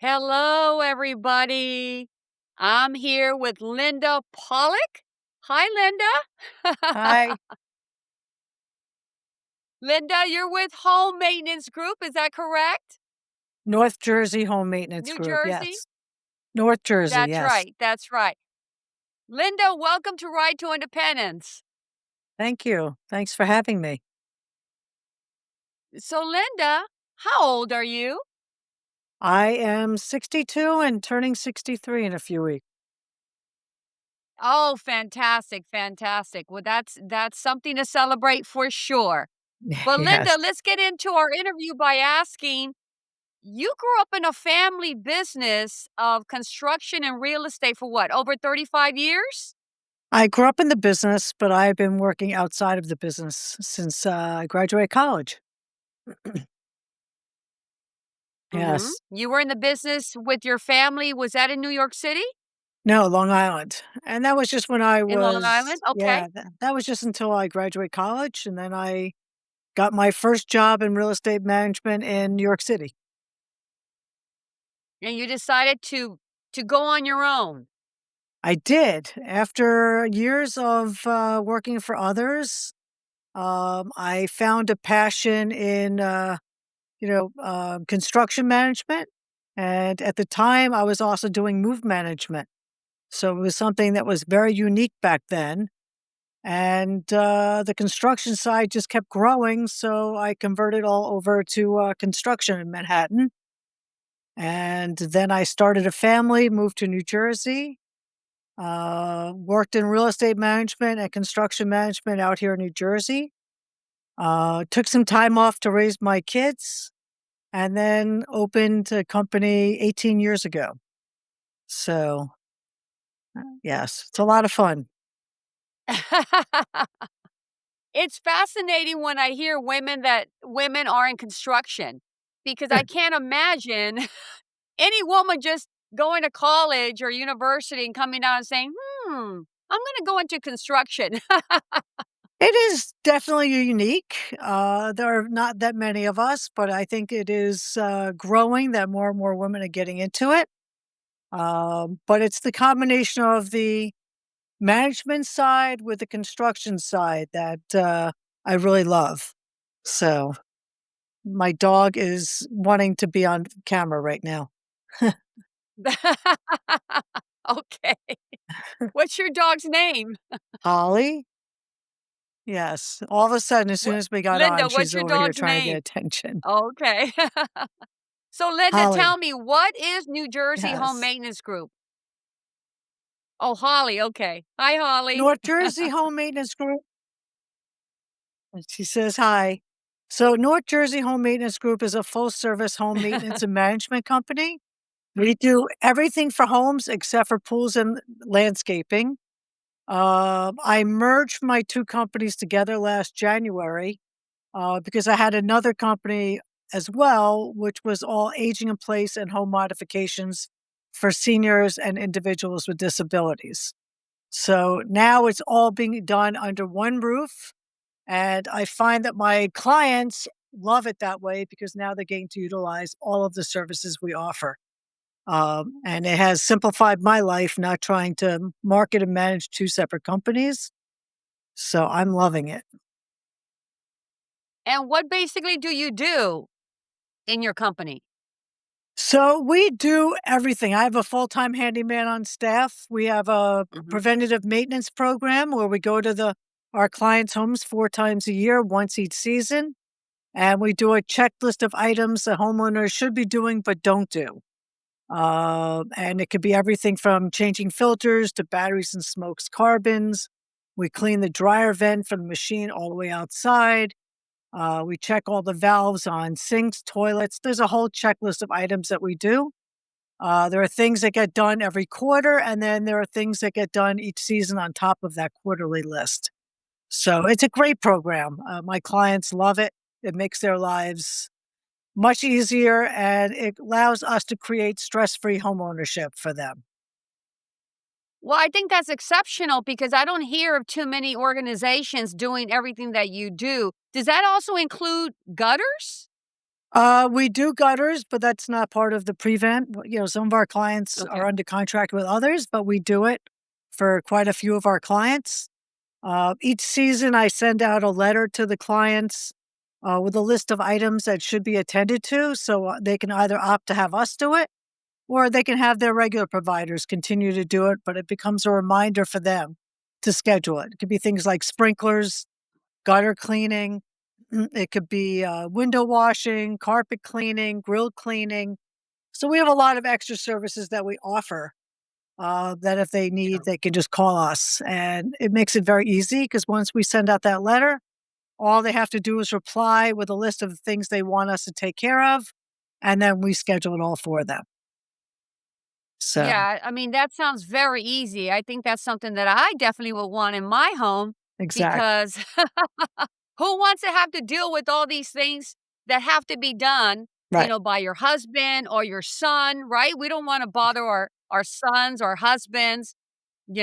Hello, everybody. I'm here with Linda Pollack. Hi, Linda. Hi, Linda, you're with Home Maintenance Group, is that correct? North Jersey Home Maintenance New Group, Jersey? yes. North Jersey, That's yes. right, that's right. Linda, welcome to Ride to Independence. Thank you. Thanks for having me. So, Linda, how old are you? I am 62 and turning 63 in a few weeks. Oh, fantastic, fantastic. Well, that's something to celebrate for sure. But Yes. Linda, let's get into our interview by asking, you grew up in a family business of construction and real estate for what, over 35 years? I grew up in the business, but I've been working outside of the business since I graduated college. Mhm. Yes. You were in the business with your family, was that in New York City? No, Long Island. And that was just when I In Long Island? was, Okay. yeah, that was just until I graduated college. And then I got my first job in real estate management in New York City. And you decided to go on your own. I did. After years of working for others, I found a passion in, construction management. And at the time, I was also doing move management. So it was something that was very unique back then. And the construction side just kept growing. So I converted all over to construction in Manhattan. And then I started a family, moved to New Jersey. Worked in real estate management and construction management out here in New Jersey. Took some time off to raise my kids and then opened a company 18 years ago. So, yes, it's a lot of fun. It's fascinating when I hear women are in construction because I can't imagine any woman just going to college or university and coming out and saying, I'm going to go into construction. It is definitely unique. There are not that many of us, but I think it is growing that more and more women are getting into it. But it's the combination of the management side with the construction side that I really love. So my dog is wanting to be on camera right now. Okay. What's your dog's name? Holly? Yes. All of a sudden, as soon What as we got Linda, on, what's she's your over here dog's trying to get name? attention. Okay. So Linda, tell Holly. me, what is New Jersey Home Yes. Maintenance Group? Oh, Holly, okay. Hi, Holly. North Jersey Home Maintenance Group. And she says hi. So North Jersey Home Maintenance Group is a full service home maintenance and management company. We do everything for homes except for pools and landscaping. I merged my two companies together last January because I had another company as well, which was all aging in place and home modifications for seniors and individuals with disabilities. So now it's all being done under one roof. And I find that my clients love it that way because now they're getting to utilize all of the services we offer. And it has simplified my life, not trying to market and manage two separate companies. So I'm loving it. And what basically do you do in your company? So we do everything. I have a full-time handyman on staff. We have a Mhm. preventative maintenance program where we go to our clients' homes 4 times a year, once each season, and we do a checklist of items that homeowners should be doing but don't do. And it could be everything from changing filters to batteries and smokes carbons. We clean the dryer vent from the machine all the way outside. We check all the valves on sinks, toilets. There's a whole checklist of items that we do. There are things that get done every quarter, and then there are things that get done each season on top of that quarterly list. So it's a great program. My clients love it. It makes their lives much easier, and it allows us to create stress-free homeownership for them. Well, I think that's exceptional because I don't hear of too many organizations doing everything that you do. Does that also include gutters? We do gutters, but that's not part of the prevent. You know, some of our clients Okay. are under contract with others, but we do it for quite a few of our clients. Each season, I send out a letter to the clients with a list of items that should be attended to. So they can either opt to have us do it or they can have their regular providers continue to do it, but it becomes a reminder for them to schedule it. It could be things like sprinklers, gutter cleaning. It could be window washing, carpet cleaning, grill cleaning. So we have a lot of extra services that we offer that if they Yeah. need, they can just call us. And it makes it very easy because once we send out that letter, all they have to do is reply with a list of the things they want us to take care of. And then we schedule it all for them. So, Yeah, I mean, that sounds very easy. I think that's something that I definitely would want in my home exactly. because who wants to have to deal with all these things that have to be done, Right. by your husband or your son, right? We don't want to bother our sons, our husbands,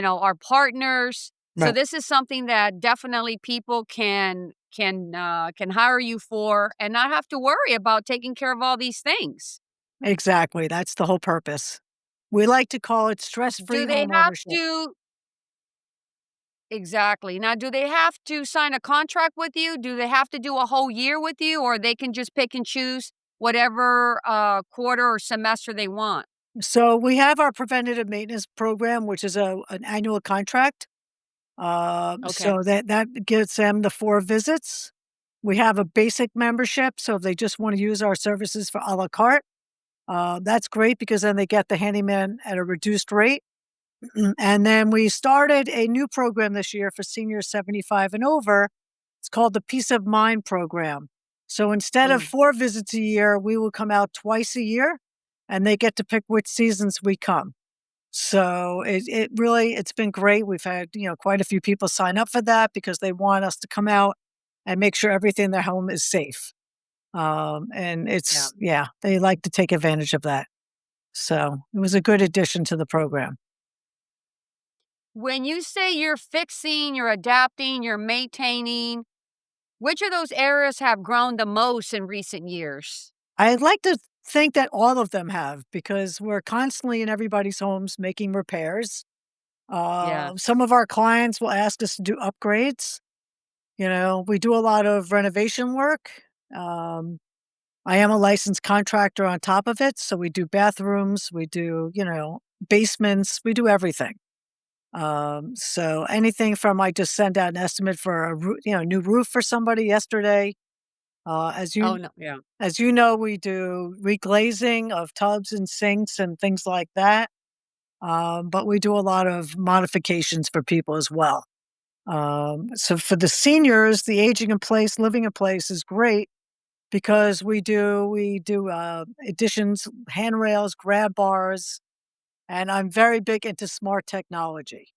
our partners. So Right. this is something that definitely people can hire you for and not have to worry about taking care of all these things. Exactly. That's the whole purpose. We like to call it stress free Do they home have ownership. to Exactly. Now, do they have to sign a contract with you? Do they have to do a whole year with you, or they can just pick and choose whatever, quarter or semester they want? So we have our preventative maintenance program, which is an annual contract. Okay. So that gives them the 4 visits. We have a basic membership, so if they just want to use our services for a la carte, that's great because then they get the handyman at a reduced rate. And then we started a new program this year for seniors 75 and over. It's called the Peace of Mind program. So instead of Mm, 4 visits a year, we will come out twice a year and they get to pick which seasons we come. So it really it's been great. We've had, quite a few people sign up for that because they want us to come out and make sure everything in their home is safe. And yeah. yeah, they like to take advantage of that. So it was a good addition to the program. When you say you're fixing, you're adapting, you're maintaining, which of those areas have grown the most in recent years? I'd like to think that all of them have because we're constantly in everybody's homes making repairs. Some Yes. of our clients will ask us to do upgrades. We do a lot of renovation work. Um, I am a licensed contractor on top of it. So we do bathrooms, we do, basements, we do everything. So anything from I just sent out an estimate for new roof for somebody yesterday. Uh, as Oh, you no, yeah. as you know, we do reglazing of tubs and sinks and things like that. But we do a lot of modifications for people as well. So for the seniors, the aging in place, living in place is great because we do additions, handrails, grab bars, and I'm very big into smart technology.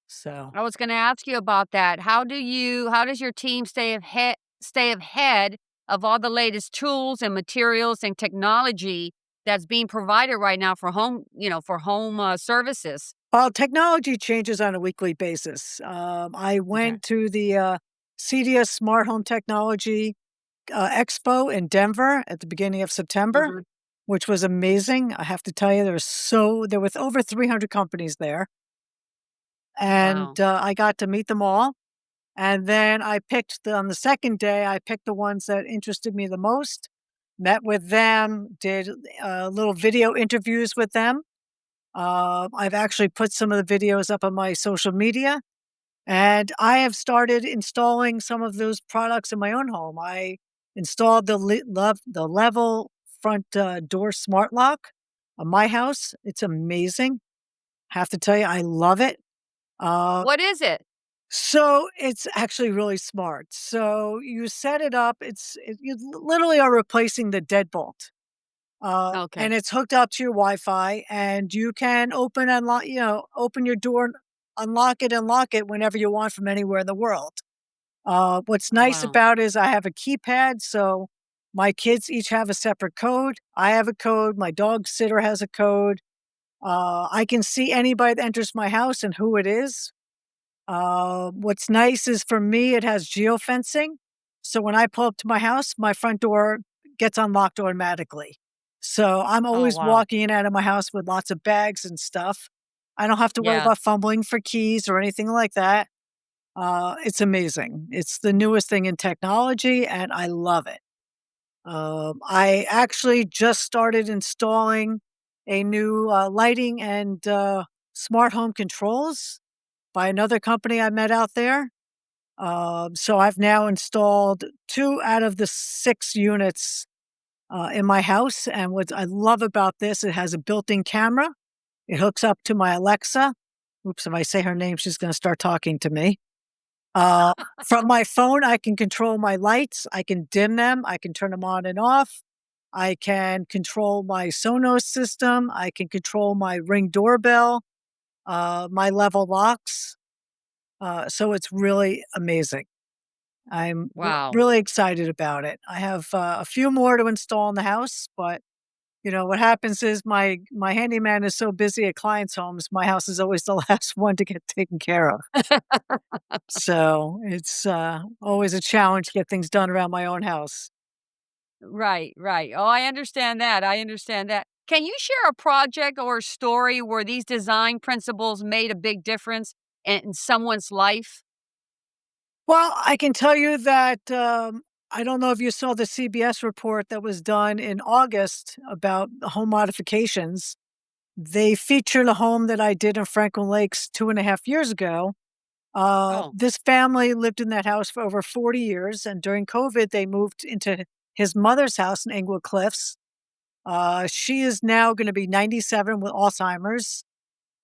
So I was gonna ask you about that. How does your team stay ahead of all the latest tools and materials and technology that's being provided right now for home services? well, technology changes on a weekly basis. I Okay. went to the CDS Smart Home Technology Expo in Denver at the beginning of September, Mhm. which was amazing. I have to tell you, there were over 300 companies there, and Wow. I got to meet them all. And then on the second day, I picked the ones that interested me the most, met with them, did little video interviews with them. I've actually put some of the videos up on my social media, and I have started installing some of those products in my own home. I installed the level front door smart lock on my house. It's amazing. Have to tell you, I love it. Uh, What is it? so it's actually really smart. So you set it up. You literally are replacing the deadbolt. And Okay. it's hooked up to your Wi-Fi, and you can open your door, unlock it, and lock it whenever you want from anywhere in the world. What's nice Wow. about it is I have a keypad, so my kids each have a separate code. I have a code. My dog sitter has a code. I can see anybody that enters my house and who it is. What's nice is for me, it has geofencing. So when I pull up to my house, my front door gets unlocked automatically. So I'm Oh, always wow. walking in and out of my house with lots of bags and stuff. I don't have to worry Yeah. about fumbling for keys or anything like that. It's amazing. It's the newest thing in technology, and I love it. I actually just started installing a new lighting and smart home controls by another company I met out there. So I've now installed 2 out of the 6 units in my house. And what I love about this, it has a built-in camera. It hooks up to my Alexa. Oops, if I say her name, she's going to start talking to me. Uh, from my phone, I can control my lights. I can dim them. I can turn them on and off. I can control my Sonos system. I can control my Ring doorbell, my level locks. So it's really amazing. I'm Wow. really excited about it. I have a few more to install in the house, but what happens is my handyman is so busy at clients' homes, my house is always the last one to get taken care of. So it's always a challenge to get things done around my own house. Right, right. Oh, I understand that, I understand that. Can you share a project or a story where these design principles made a big difference in someone's life? Well, I can tell you that I don't know if you saw the CBS report that was done in August about the home modifications. They featured a home that I did in Franklin Lakes 2.5 years ago. Oh. This family lived in that house for over 40 years, and during COVID, they moved into his mother's house in Englewood Cliffs. She is now going to be 97 with Alzheimer's.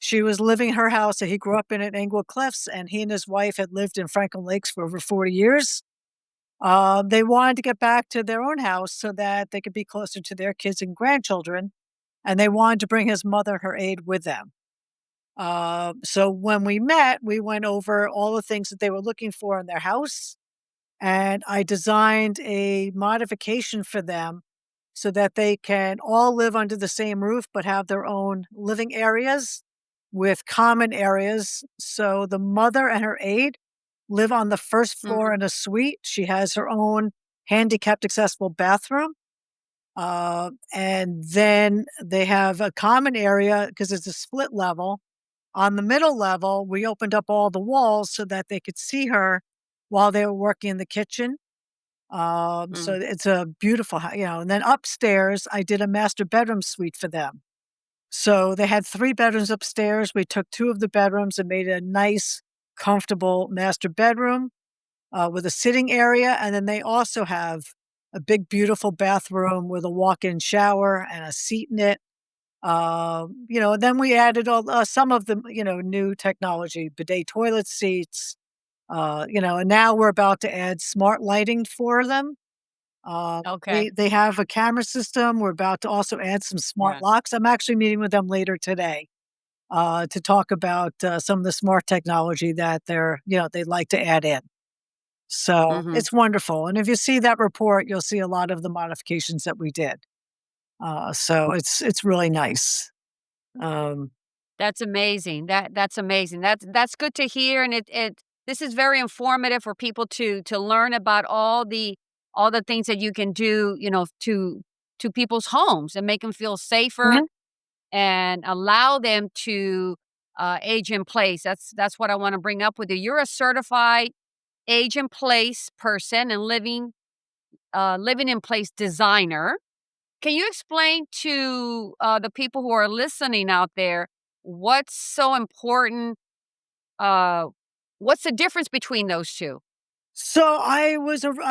She was living in her house that he grew up in at Englewood Cliffs, and he and his wife had lived in Franklin Lakes for over 40 years. They wanted to get back to their own house so that they could be closer to their kids and grandchildren, and they wanted to bring his mother and her aide with them. So when we met, we went over all the things that they were looking for in their house, and I designed a modification for them so that they can all live under the same roof but have their own living areas with common areas. So the mother and her aide live on the first floor Mhm, in a suite. She has her own handicapped accessible bathroom. And then they have a common area because it's a split level. On the middle level, we opened up all the walls so that they could see her while they were working in the kitchen. So mm, it's a beautiful, and then upstairs, I did a master bedroom suite for them. So they had 3 bedrooms upstairs. We took 2 of the bedrooms and made a nice, comfortable master bedroom with a sitting area. And then they also have a big, beautiful bathroom with a walk in shower and a seat in it. Then we added all some of the new technology, bidet toilet seats, and now we're about to add smart lighting for them. okay. They have a camera system. We're about to also add some smart Yeah. locks. I'm actually meeting with them later today to talk about some of the smart technology that they'd like to add in. So Mhm. it's wonderful. And if you see that report, you'll see a lot of the modifications that we did. So it's really nice. Um, That's amazing. That's amazing. That's good to hear, and it this is very informative for people to learn about all the things that you can do, to people's homes and make them feel safer mhm. and allow them to age in place. That's what I want to bring up with you. You're a certified age in place person and living in place designer. Can you explain to the people who are listening out there what's so important? Uh, what's the difference between those two? So I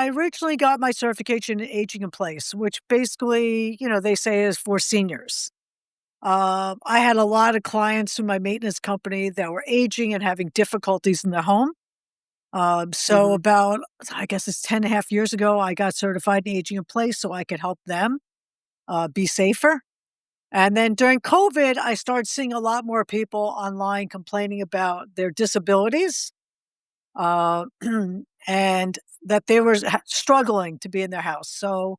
originally got my certification in aging in place, which basically, they say is for seniors. I had a lot of clients through my maintenance company that were aging and having difficulties in their home. So Hmm. about, I guess it's 10.5 years ago, I got certified in aging in place so I could help them be safer. And then during COVID, I started seeing a lot more people online complaining about their disabilities uh, and that they were struggling to be in their house. So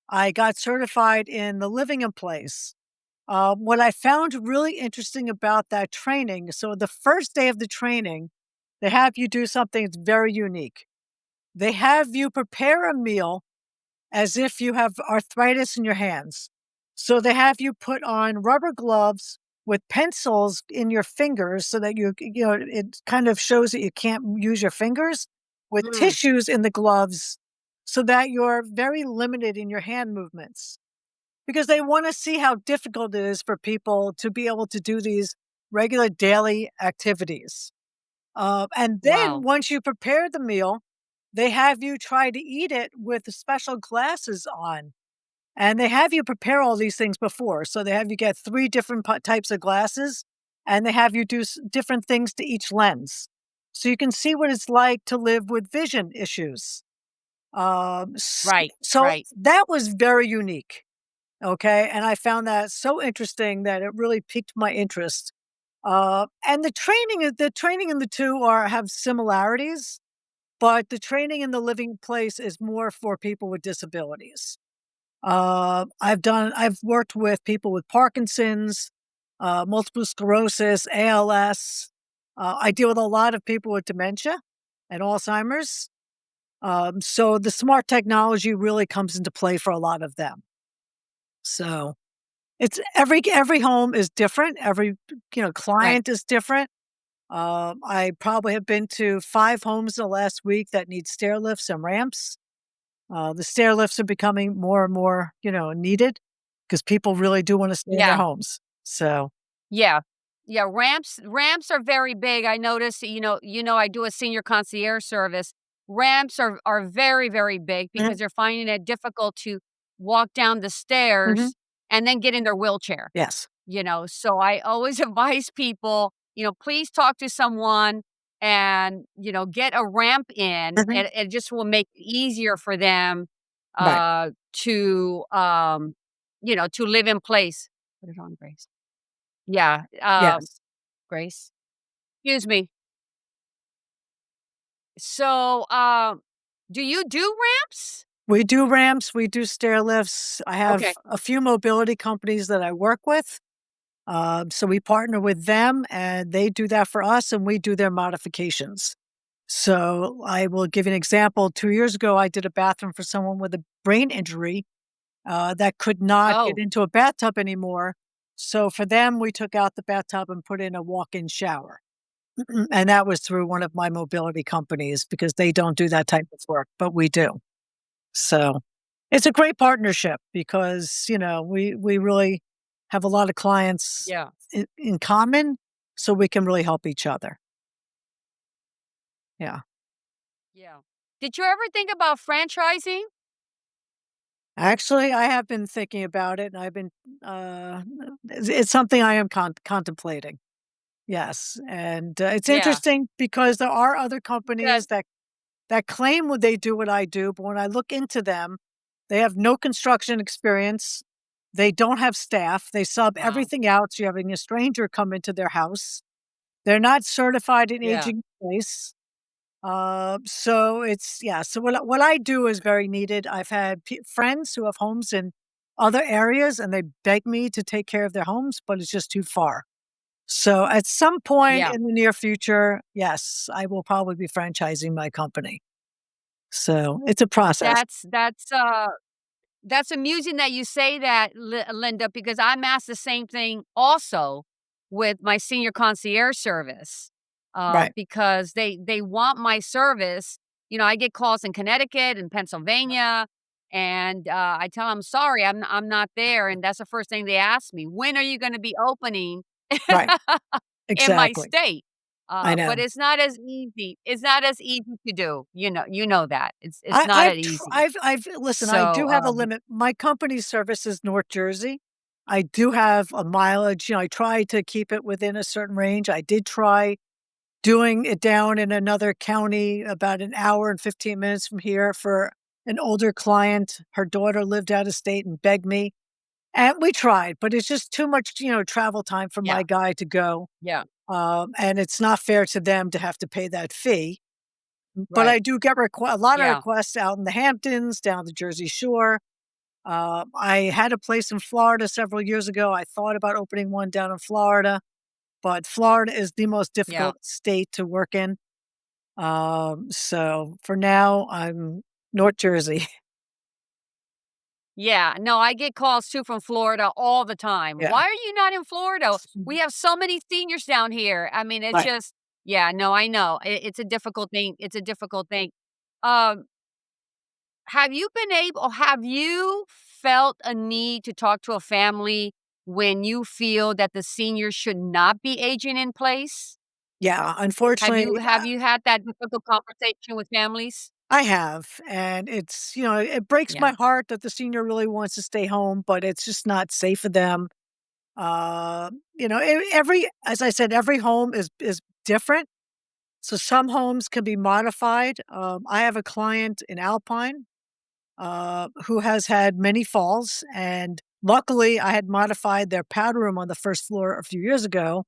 I got certified in the living in place. What I found really interesting about that training, so the first day of the training, they have you do something that's very unique. They have you prepare a meal as if you have arthritis in your hands. So they have you put on rubber gloves with pencils in your fingers so that it kind of shows that you can't use your fingers, with Mm, tissues in the gloves so that you're very limited in your hand movements, because they want to see how difficult it is for people to be able to do these regular daily activities. And then wow. once you prepare the meal, they have you try to eat it with the special glasses on. And they have you prepare all these things before. So they have you get three different types of glasses, and they have you do different things to each lens. So you can see what it's like to live with vision issues. Right, So right. that was very unique. Okay. And I found that so interesting that it really piqued my interest. And the training in the two have similarities, but the training in the living place is more for people with disabilities. I've worked with people with Parkinson's, multiple sclerosis, ALS. I deal with a lot of people with dementia and Alzheimer's. So the smart technology really comes into play for a lot of them. So it's every home is different. Every Right. client is different. I probably have been to 5 homes in the last week that need stair lifts and ramps. The stair lifts are becoming more and more, needed because people really do wanna stay in their Yeah. homes. So Yeah. Yeah, ramps are very big. I noticed, I do a senior concierge service. Ramps are very, very big mhm, because they're finding it difficult to walk down the mhm, stairs and then get in their wheelchair. yes. So I always advise people, please talk to someone and, get a ramp in. Mhm, It just will make it easier for them right. to live in place. Put it on, Grace. Yeah, Yes. Grace. Excuse me. So, do you do ramps? We do ramps, we do stair lifts. I have Okay. a few mobility companies that I work with. So we partner with them, and they do that for us, and we do their modifications. So I will give you an example. 2 years ago, I did a bathroom for someone with a brain injury, that could not get Oh, into a bathtub anymore. So for them, we took out the bathtub and put in a walk-in shower. And that was through one of my mobility companies because they don't do that type of work, but we do. So it's a great partnership because, we really have a lot of clients yeah, in common, so we can really help each other. Yeah. yeah. Did you ever think about franchising? Actually, I have been thinking about it, and I've been, uh, it's something I am contemplating. Yes, and, it's Yeah, interesting because there are other because companies that claim what they do what I do, but when I look into them, they have no construction experience, they don't have staff, they sub wow. everything out, so you're having a stranger come into their house. They're not certified in Yeah, aging in place. So it's yeah, so what I do is very needed. I've had friends who have homes in other areas, and they beg me to take care of their homes, but it's just too far. So at some point yeah. in the near future, yes, I will probably be franchising my company. So it's a process. That's amusing that you say that, Linda, because I'm asked the same thing also with my senior concierge service, Right. because they want my service. I get calls in Connecticut and Pennsylvania, and I tell them, sorry, I'm not there, and that's the first thing they ask me. When are you going to be opening Right. in my Exactly. state? I But know. it's not as easy. It's not as easy to do. You know that it's not as easy. I've listen, I So, do have a limit. My company services North Jersey. I do have a mileage, I try to keep it within a certain range. I did try doing it down in another county about an hour and 15 minutes from here for an older client. Her daughter lived out of state and begged me, and we tried, but it's just too much, travel time for my yeah, guy to go, yeah. and it's not fair to them to have to pay that fee. But I Right. do get a lot of Yeah. requests out in the Hamptons, down the Jersey Shore. I had a place in Florida several years ago. I thought about opening one down in Florida, but Florida is the most Yeah. difficult state to work in. So for now, I'm North Jersey. Yeah, no, I get calls too from Florida all the time. Yeah. "Why are you not in Florida? Mhm. We have so many seniors down here." I mean, it's Right. just yeah, no, I know. It's a difficult thing, it's a difficult thing. Um, have you felt a need to talk to a family when you feel that the seniors should not be aging in place? Yeah, Have you unfortunately, have you had that difficult conversation with families? I have, and it's, it breaks Yeah, my heart that the senior really wants to stay home, but it's just not safe for them. Every as I said, every home is different. So some homes can be modified. I have a client in Alpine who has had many falls, and luckily, I had modified their powder room on the first floor a few years ago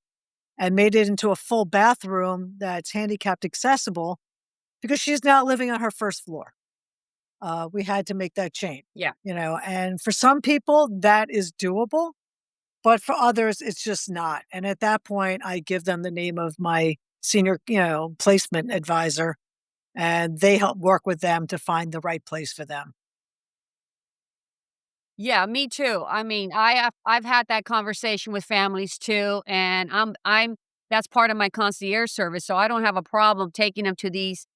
and made it into a full bathroom that's handicapped accessible because she's now living on her first floor. We had to make that change, yeah. and for some people that is doable, but for others it's just not. And at that point, I give them the name of my senior, placement advisor, and they help work with them to find the right place for them. Yeah, me too. I mean, I've had that conversation with families too, and I'm that's part of my concierge service, so I don't have a problem taking them to these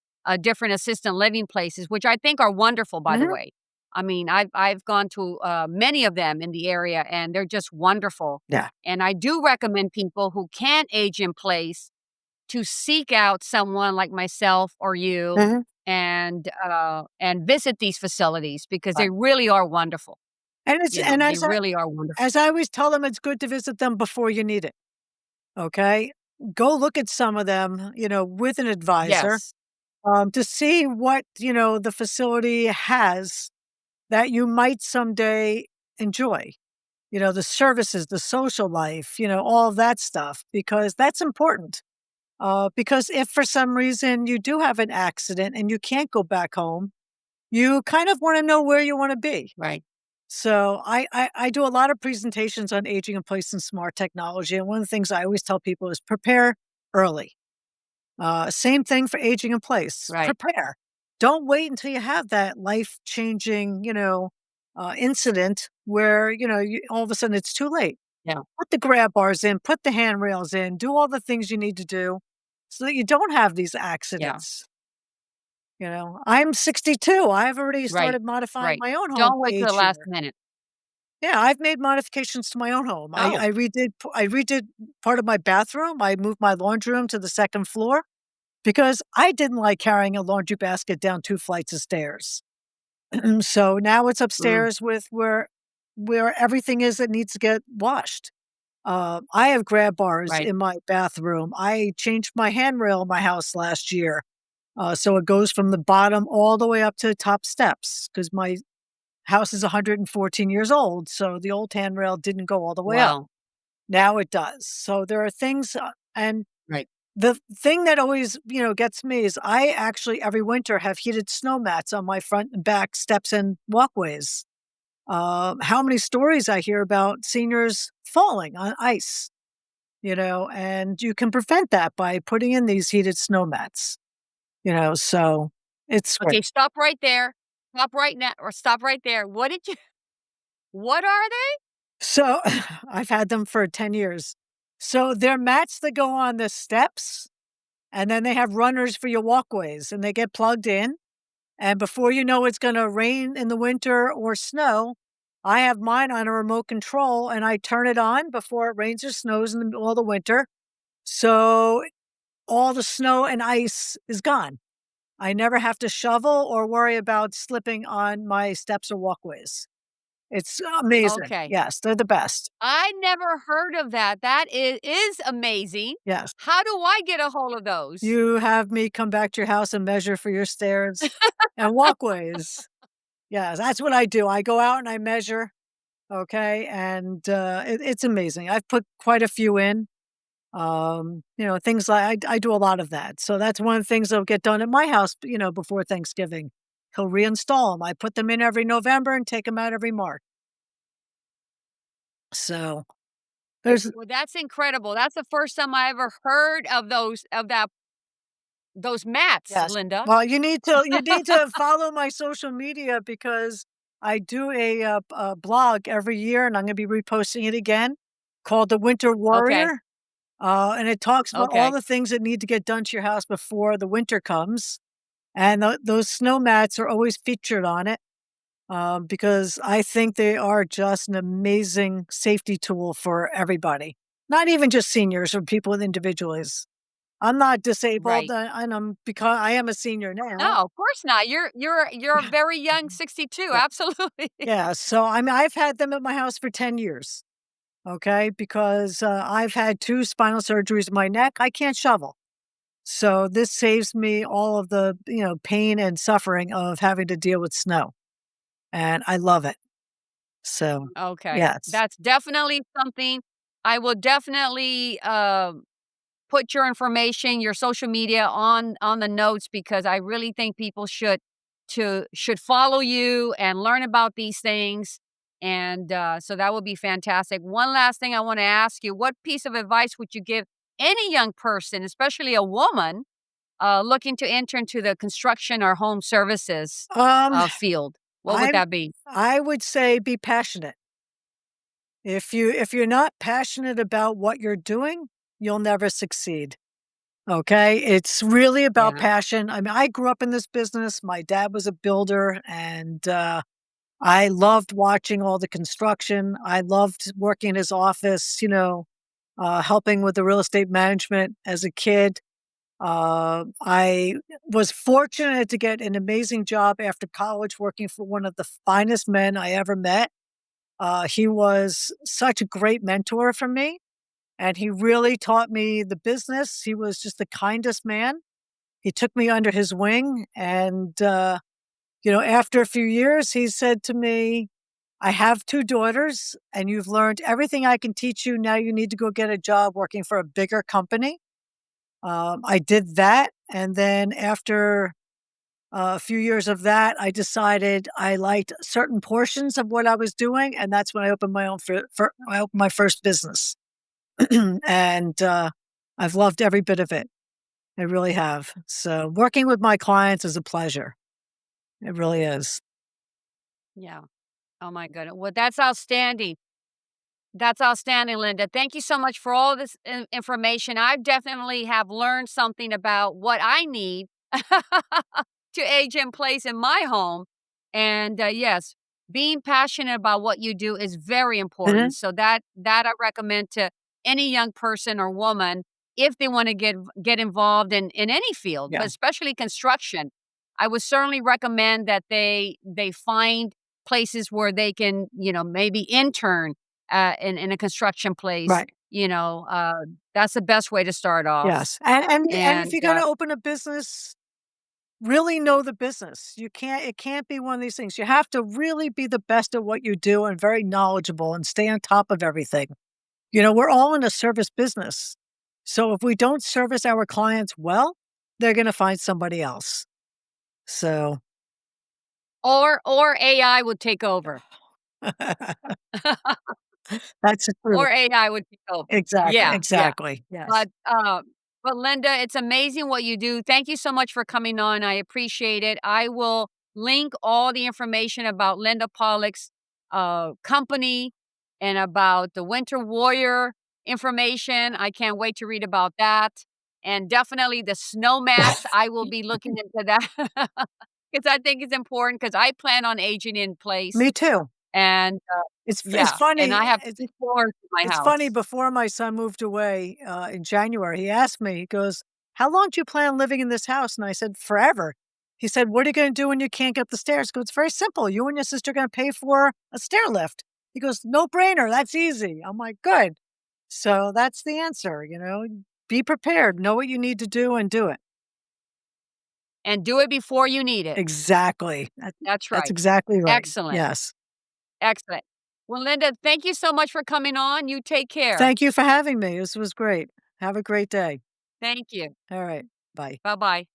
different assistant living places, which I think are wonderful, by the Mhm. way. I mean, I've gone to many of them in the area, and they're just wonderful. Yeah. And I do recommend people who can't age in place to seek out someone like myself or you Mhm. and visit these facilities because Right. they really are wonderful. And it's You know, and they really are as wonderful. I always tell them, it's good to visit them before you need it. Okay? Go look at some of them, with an advisor, Yes, to see what, the facility has that you might someday enjoy. The services, the social life, all of that stuff, because that's important. Because if for some reason you do have an accident and you can't go back home, you kind of want to know where you want to be. right. So I do a lot of presentations on aging in place and smart technology. And one of the things I always tell people is prepare early. Same thing for aging in place. Right. Prepare. Don't wait until you have that life changing, incident where, all of a sudden it's too late. Yeah. Put the grab bars in, put the handrails in, do all the things you need to do so that you don't have these Yeah. accidents. I'm 62. I've already Right. started modifying Right. my own home Don't to wait till the age last here. minute. Yeah, I've made modifications to my own home. I Oh, I redid part of my bathroom. I moved my laundry room to the second floor because I didn't like carrying a laundry basket down 2 flights of stairs. So now it's mm, upstairs with where everything is that needs to get washed. I have grab bars right. in my bathroom. I changed my handrail in my house last year, so it goes from the bottom all the way up to the top steps because my house is 114 years old, so the old handrail didn't go all the way up. Wow. Now it does. So there are things, and Right. the thing that always, gets me is I actually every winter have heated snow mats on my front and back steps and walkways. How many stories I hear about seniors falling on ice, and you can prevent that by putting in these heated snow mats, so it's Okay, great. stop right there. Stop right now or stop right there. What did you what are they? So I've had them for 10 years. So they're mats that go on the steps, and then they have runners for your walkways, and they get plugged in. And before you know it's going to rain in the winter or snow, I have mine on a remote control and I turn it on before it rains or snows in the middle of the winter. So all the snow and ice is gone. I never have to shovel or worry about slipping on my steps or walkways. It's amazing. Okay. Yes, they're the best. I never heard of that. That is amazing. Yes. How do I get a hold of those? You have me come back to your house and measure for your stairs and walkways. Yeah, that's what I do. I go out and I measure, okay, and, it's amazing. I've put quite a few in, things like I do a lot of that. So that's one of the things that'll get done at my house, before Thanksgiving. He'll reinstall them. I put them in every November and take them out every March. So, there's Well, that's incredible. That's the first time I ever heard of those of that those mats, Yes. Linda. Well, you need to follow my social media because I do a blog every year, and I'm gonna be reposting it again, called The Winter Okay, Warrior, and it talks about all okay, the things that need to get done to your house before the winter comes, and those snow mats are always featured on it, because I think they are just an amazing safety tool for everybody, not even just seniors or people with individuals. I'm not disabled, right. and I'm because I am a senior now. No, of course not. You're a very young 62, Yeah. absolutely. Yeah, so, I mean, I've had them at my house for 10 years, okay, because, I've had 2 spinal surgeries in my neck, I can't shovel. So, this saves me all of the, pain and suffering of having to deal with snow, and I love it. So, Okay, yes. that's definitely something I will definitely, put your information, your social media on the notes because I really think people should follow you and learn about these things, and, so that would be fantastic. One last thing I wanna ask you, what piece of advice would you give any young person, especially a woman, looking to enter into the construction or home services, Um, field? What would I that be? I would say be passionate. If you're not passionate about what you're doing, you'll never succeed. Okay? It's really about Yeah. passion. I mean, I grew up in this business. My dad was a builder, and, I loved watching all the construction. I loved working in his office, helping with the real estate management as a kid. I was fortunate to get an amazing job after college working for one of the finest men I ever met. He was such a great mentor for me, and he really taught me the business. He was just the kindest man. He took me under his wing, and, after a few years, he said to me, "I have 2 daughters, and you've learned everything I can teach you. Now you need to go get a job working for a bigger company." I did that, and then after a few years of that, I decided I liked certain portions of what I was doing, and that's when I opened my own I opened my first business. And, I've loved every bit of it. I really have. So, working with my clients is a pleasure. It really is. Yeah. Oh my goodness. Well, that's outstanding. That's outstanding, Linda. Thank you so much for all this information. I definitely have learned something about what I need to age in place in my home. And yes, being passionate about what you do is very important. Mhm. So that I recommend to any young person or woman if they want to get involved in any field, but Yeah. especially construction. I would certainly recommend that they find places where they can, maybe intern in a construction place, Right. that's the best way to start off, Yes. And if and, you're gonna open a business, really know the business. It can't be one of these things. You have to really be the best at what you do and very knowledgeable and stay on top of everything. We're all in a service business. So if we don't service our clients well, they're gonna find somebody else. So or AI would take over. that's the truth. Or AI would take over. Exactly, Yeah, yeah. exactly. Yes. But, uh but Linda, it's amazing what you do. Thank you so much for coming on, I appreciate it. I will link all the information about Linda Pollack's, company and about the Winter Warrior information. I can't wait to read about that, and definitely the snow mats, I will be looking into that because I think it's important. Because I plan on aging in place, Me too. and, It's yeah, and funny. I have 2 floors in my It's funny, house. before my son moved away, in January, he asked me, he goes, "How long do you plan on living in this house?" And I said, "Forever." He said, "What are you gonna do when you can't get up the stairs?" I go, "It's very simple. You and your sister are gonna pay for a stair lift." He goes, "No brainer. That's easy." I'm like, "Good." So that's the answer, be prepared, know what you need to do and do it. And do it before you need it. Exactly. That's That's right. exactly right. Excellent, Yes. excellent. Well, Linda, thank you so much for coming on. You take care. Thank you for having me. This was great. Have a great day. Thank you. All right. Bye. Bye-bye.